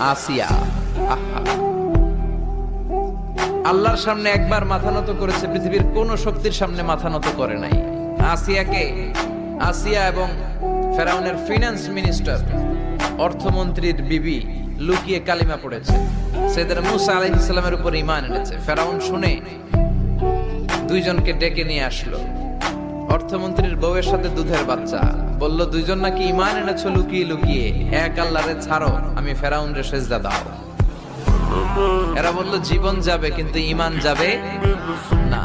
আসিয়া। আল্লাহর সামনে একবার মাথা নত করেছে, পৃথিবীর কোন শক্তির সামনে মাথা নত করে নাই। আসিয়া এবং ফেরাউনের ফিনান্স মিনিস্টার, অর্থমন্ত্রীর বিবি লুকিয়ে কালিমা পড়েছে, সাইয়েদনা মুসা আলাইহিস সালামের উপর ঈমান এনেছে। ফেরাউন শুনে দুইজনকে ডেকে নিয়ে আসলো। অর্থমন্ত্রীর বউয়ের সাথে দুধের বাচ্চা, বলল দুইজন নাকি ঈমান এনেছো লুকিয়ে লুকিয়ে, এক আল্লাহরে ছাড়ো, আমি ফেরাউনরে সেজদা দাও। এরা বলল জীবন যাবে কিন্তু ঈমান যাবে না,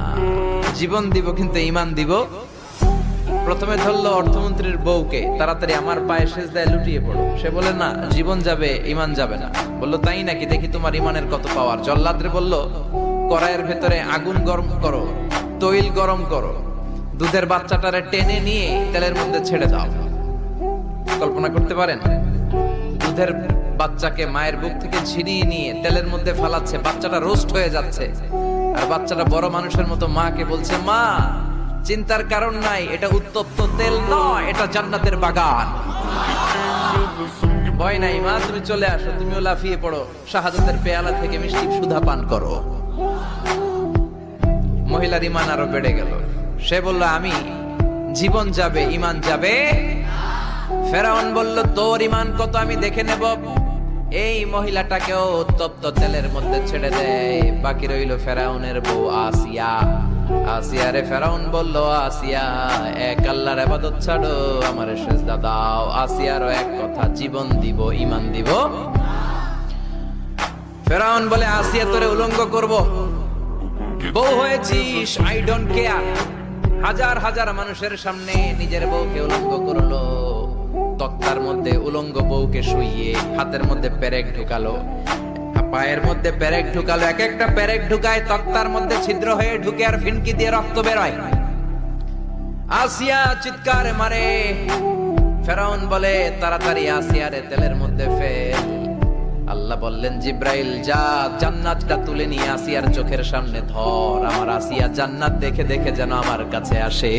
জীবন দিব কিন্তু ঈমান দিব। প্রথমে ধরলো অর্থমন্ত্রীর বউকে, তাড়াতাড়ি আমার পায়ে সেজদায় লুটিয়ে পড়ো। সে বলে না, জীবন যাবে ঈমান যাবে না। বললো তাই নাকি, দেখি তোমার ঈমানের কত পাওয়ার। জল্লাদরে বলল কড়াইয়ের ভেতরে আগুন গরম করো, তৈল গরম করো, দুধের বাচ্চাটারে টেনে নিয়ে তেলের মধ্যে ছেড়ে দাও। কল্পনা করতে পারেন, দুধের বাচ্চাকে মায়ের বুক থেকে ছিনিয়ে নিয়ে তেলের মধ্যে ফালাচ্ছে, বাচ্চাটা রোস্ট হয়ে যাচ্ছে, আর বাচ্চাটা বড় মানুষের মতো মাকে বলছে, মা চিন্তার কারণ নাই, এটা উত্তপ্ত তেল নয়, এটা জান্নাতের বাগান। ভয় নাই মা, তুমি চলে আসো, তুমিও লাফিয়ে পড়ো, শাহাদাতের পেয়ালা থেকে মিষ্টি সুধা পান করো। মহিলার ঈমান আরো বেড়ে গেল। সে বলল আমি, জীবন যাবে ঈমান যাবে। ফেরাউন বলল তোর ঈমান কত আমি দেখে নেব। এই মহিলাটাকেও উত্তপ্ত তেলের মধ্যে ছেড়ে দেয়। বাকি রইল ফেরাউনের বউ আসিয়া। আসিয়ারে ফেরাউন বলল, আসিয়া এক আল্লাহর ইবাদত ছাড়ো, আমারে সেজদা দাও। আসিয়ারও এক কথা, জীবন দিব ঈমান দিব। ফেরাউন বলে, আসিয়া তোরে উলঙ্গ করব, বউ হয়েছিস, আই ডোন্ট কেয়ার। হাজার হাজার মানুষের সামনে নিজের বউকে উলঙ্গ করলো। তক্তার মধ্যে উলঙ্গ বউকে শুইয়ে হাতের মধ্যে পেরেক ঢুকালো, পায়ের মধ্যে পেরেক ঢুকালো। এক একটা পেরেক ঢুকায় তক্তার মধ্যে ছিদ্র হয়ে ঢুকে আর ফিনকি দিয়ে রক্ত বেরোয়। আসিয়া চিৎকার মারে। ফেরাউন বলে তাড়াতাড়ি আসিয়ারে তেলের মধ্যে ফেল। আল্লাহ বললেন জিব্রাইল যা, জান্নাতটা তুলে নিয়ে আসিয়ার চোখের সামনে ধর। আমার আসিয়া জান্নাত দেখে দেখে যেন আমার কাছে আসে।